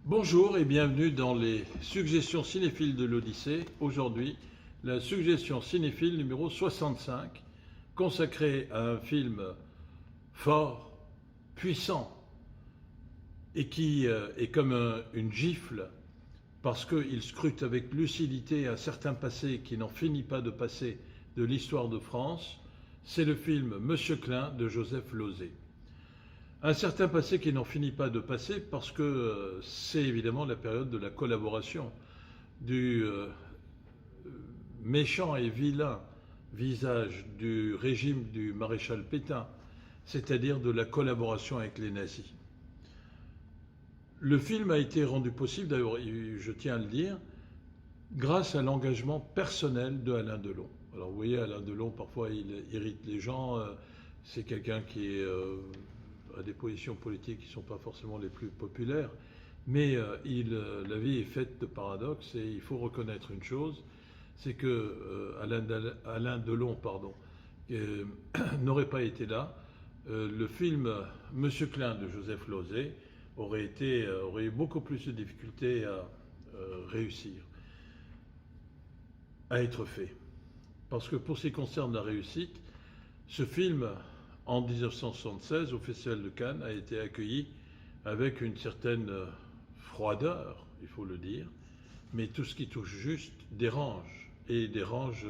Bonjour et bienvenue dans les suggestions cinéphiles de l'Odyssée. Aujourd'hui, la suggestion cinéphile numéro 65, consacrée à un film fort, puissant et qui est comme une gifle parce qu'il scrute avec lucidité un certain passé qui n'en finit pas de passer de l'histoire de France. C'est le film Monsieur Klein de Joseph Losey. Un certain passé qui n'en finit pas de passer parce que c'est évidemment la période de la collaboration du méchant et vilain visage du régime du maréchal Pétain, c'est-à-dire de la collaboration avec les nazis. Le film a été rendu possible, d'ailleurs je tiens à le dire, grâce à l'engagement personnel de Alain Delon. Alors vous voyez, Alain Delon, parfois il irrite les gens, c'est quelqu'un qui a des positions politiques qui ne sont pas forcément les plus populaires, mais la vie est faite de paradoxes et il faut reconnaître une chose, c'est que Alain Delon n'aurait pas été là, le film Monsieur Klein de Joseph Losey aurait eu beaucoup plus de difficultés à réussir, à être fait. Parce que pour ce qui concerne la réussite, ce film, en 1976, au Festival de Cannes, a été accueilli avec une certaine froideur, il faut le dire, mais tout ce qui touche juste dérange, et dérange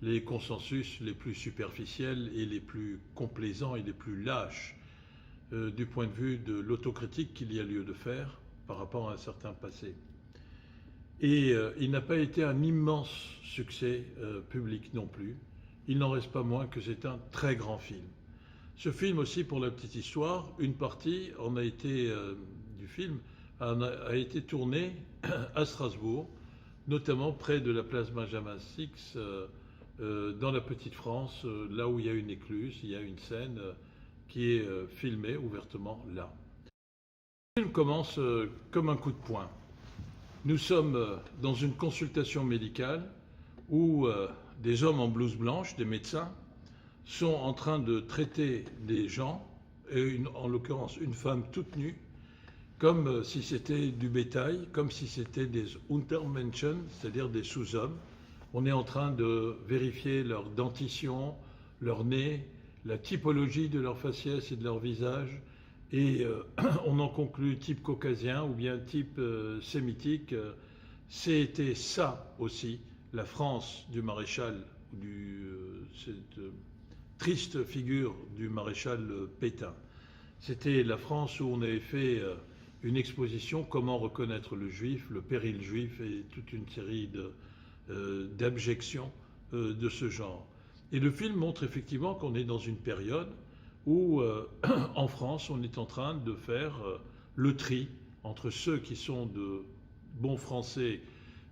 les consensus les plus superficiels et les plus complaisants et les plus lâches du point de vue de l'autocritique qu'il y a lieu de faire par rapport à un certain passé. Et il n'a pas été un immense succès public non plus. Il n'en reste pas moins que c'est un très grand film. Ce film aussi, pour la petite histoire, une partie du film a été tournée à Strasbourg, notamment près de la place Benjamin Six, dans la petite France, là où il y a une écluse, il y a une scène qui est filmée ouvertement là. Le film commence comme un coup de poing. Nous sommes dans une consultation médicale où des hommes en blouse blanche, des médecins, sont en train de traiter des gens, et en l'occurrence une femme toute nue, comme si c'était du bétail, comme si c'était des Untermenschen, c'est-à-dire des sous-hommes. On est en train de vérifier leur dentition, leur nez, la typologie de leur faciès et de leur visage, et on en conclut type caucasien ou bien type sémitique. C'était ça aussi, la France du maréchal, cette triste figure du maréchal Pétain. C'était la France où on avait fait une exposition « Comment reconnaître le juif, le péril juif » et toute une série d'abjections de ce genre. Et le film montre effectivement qu'on est dans une période où, en France, on est en train de faire le tri entre ceux qui sont de bons Français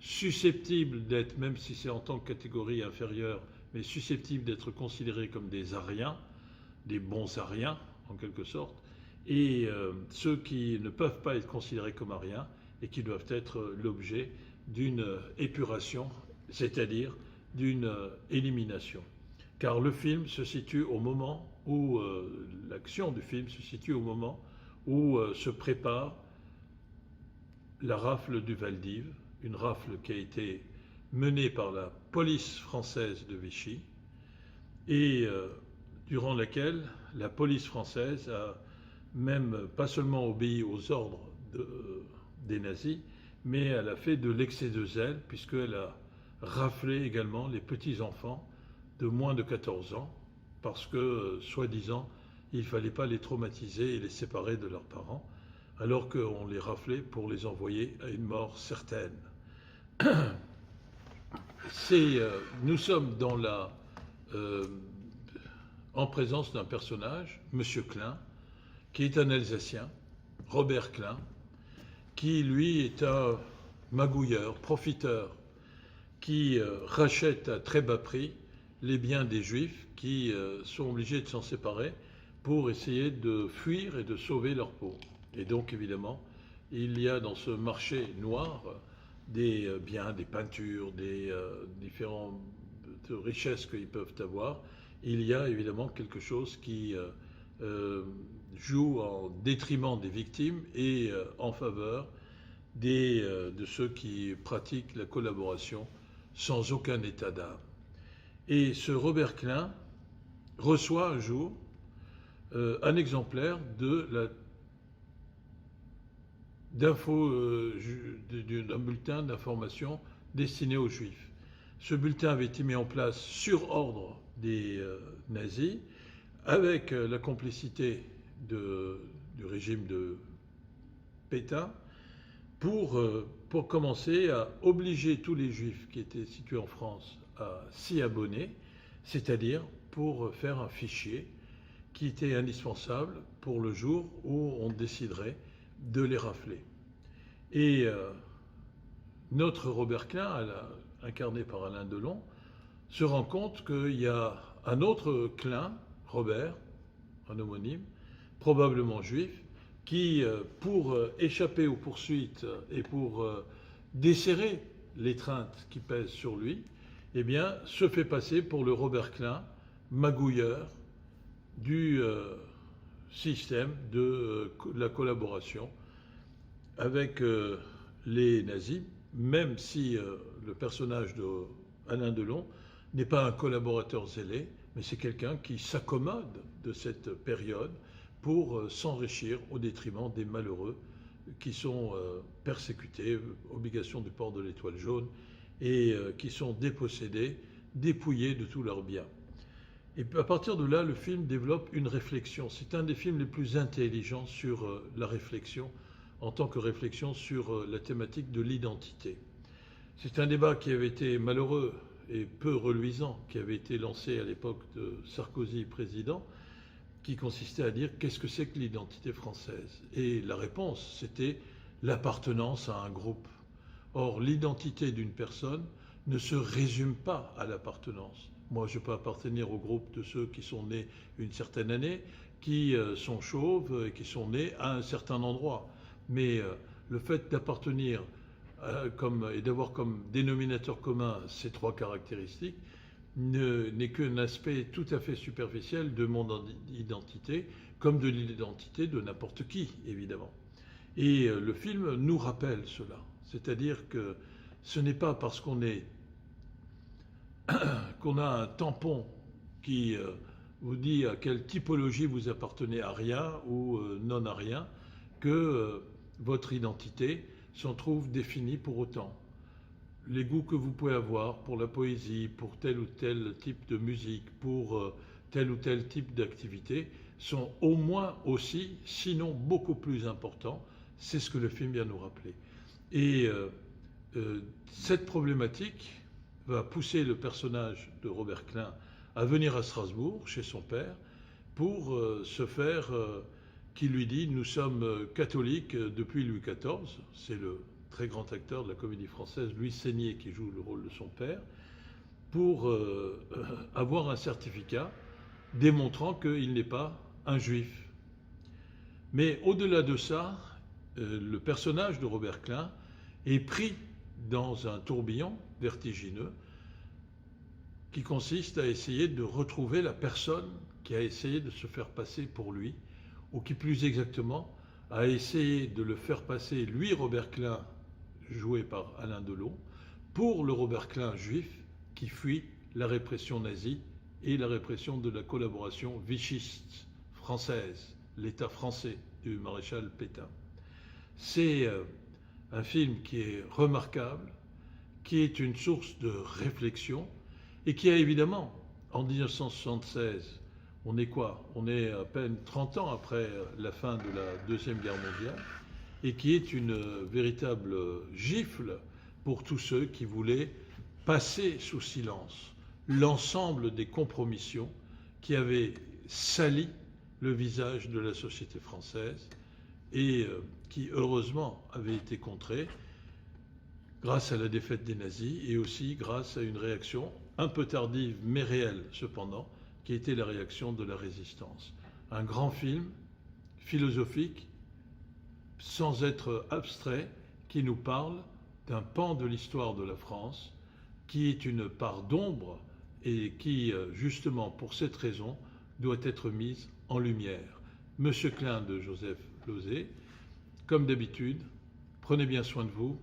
susceptibles d'être, même si c'est en tant que catégorie inférieure, mais susceptibles d'être considérés comme des Ariens, des bons Ariens en quelque sorte, et ceux qui ne peuvent pas être considérés comme Ariens et qui doivent être l'objet d'une épuration, c'est-à-dire d'une élimination. Car le film se situe au moment où, l'action du film se situe au moment où se prépare la rafle du Val-d'Hiv, une rafle qui a été menée par la police française de Vichy et durant laquelle la police française a même pas seulement obéi aux ordres des nazis, mais elle a fait de l'excès de zèle puisqu'elle a raflé également les petits-enfants de moins de 14 ans parce que, soi-disant, il ne fallait pas les traumatiser et les séparer de leurs parents, alors qu'on les raflait pour les envoyer à une mort certaine. Nous sommes en présence d'un personnage, Monsieur Klein, qui est un Alsacien, Robert Klein, qui lui est un magouilleur, profiteur, qui rachète à très bas prix les biens des Juifs qui sont obligés de s'en séparer pour essayer de fuir et de sauver leur peau. Et donc évidemment, il y a dans ce marché noir des biens, des peintures, des différentes richesses qu'ils peuvent avoir. Il y a évidemment quelque chose qui joue en détriment des victimes et en faveur de ceux qui pratiquent la collaboration sans aucun état d'âme. Et ce Robert Klein reçoit un jour un exemplaire d'un bulletin d'information destiné aux Juifs. Ce bulletin avait été mis en place sur ordre des nazis, avec la complicité du régime de Pétain, pour commencer à obliger tous les Juifs qui étaient situés en France à s'y abonner, c'est-à-dire pour faire un fichier qui était indispensable pour le jour où on déciderait de les rafler. Et notre Robert Klein, incarné par Alain Delon, se rend compte qu'il y a un autre Klein, Robert, un homonyme, probablement juif, qui, pour échapper aux poursuites et pour desserrer l'étreinte qui pèse sur lui, eh bien, se fait passer pour le Robert Klein, magouilleur du système de la collaboration avec les nazis, même si le personnage d'Alain Delon n'est pas un collaborateur zélé, mais c'est quelqu'un qui s'accommode de cette période pour s'enrichir au détriment des malheureux qui sont persécutés, obligation du port de l'étoile jaune, et qui sont dépossédés, dépouillés de tous leurs biens. Et à partir de là, le film développe une réflexion. C'est un des films les plus intelligents sur la réflexion, en tant que réflexion sur la thématique de l'identité. C'est un débat qui avait été malheureux et peu reluisant, qui avait été lancé à l'époque de Sarkozy président, qui consistait à dire qu'est-ce que c'est que l'identité française? Et la réponse, c'était l'appartenance à un groupe. Or, l'identité d'une personne ne se résume pas à l'appartenance. Moi, je peux appartenir au groupe de ceux qui sont nés une certaine année, qui sont chauves et qui sont nés à un certain endroit. Mais le fait d'appartenir et d'avoir comme dénominateur commun ces trois caractéristiques n'est qu'un aspect tout à fait superficiel de mon identité, comme de l'identité de n'importe qui, évidemment. Et le film nous rappelle cela. C'est-à-dire que ce n'est pas parce qu'on a un tampon qui vous dit à quelle typologie vous appartenez, aria ou non-arien, que votre identité s'en trouve définie pour autant. Les goûts que vous pouvez avoir pour la poésie, pour tel ou tel type de musique, pour tel ou tel type d'activité, sont au moins aussi, sinon beaucoup plus importants. C'est ce que le film vient nous rappeler. Et cette problématique va pousser le personnage de Robert Klein à venir à Strasbourg, chez son père, pour se faire, qui lui dit « Nous sommes catholiques depuis Louis XIV », c'est le très grand acteur de la comédie française, Louis Seigné, qui joue le rôle de son père, pour avoir un certificat démontrant qu'il n'est pas un juif. Mais au-delà de ça, le personnage de Robert Klein est pris dans un tourbillon vertigineux qui consiste à essayer de retrouver la personne qui a essayé de se faire passer pour lui, ou qui plus exactement a essayé de le faire passer, lui Robert Klein, joué par Alain Delon, pour le Robert Klein juif qui fuit la répression nazie et la répression de la collaboration vichiste française, l'État français du maréchal Pétain. C'est un film qui est remarquable, qui est une source de réflexion et qui a évidemment, en 1976, on est quoi? On est à peine 30 ans après la fin de la Deuxième Guerre mondiale, et qui est une véritable gifle pour tous ceux qui voulaient passer sous silence l'ensemble des compromissions qui avaient sali le visage de la société française et qui, heureusement, avaient été contrées grâce à la défaite des nazis et aussi grâce à une réaction un peu tardive, mais réelle cependant, qui était la réaction de la résistance. Un grand film, philosophique, sans être abstrait, qui nous parle d'un pan de l'histoire de la France, qui est une part d'ombre et qui, justement pour cette raison, doit être mise en lumière. Monsieur Klein de Joseph Losey, comme d'habitude, prenez bien soin de vous,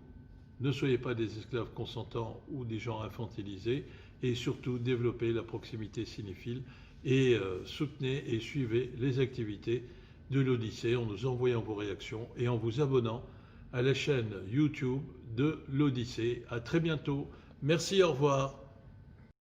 ne soyez pas des esclaves consentants ou des gens infantilisés, et surtout développez la proximité cinéphile et soutenez et suivez les activités de l'Odyssée en nous envoyant vos réactions et en vous abonnant à la chaîne YouTube de l'Odyssée. À très bientôt. Merci, au revoir.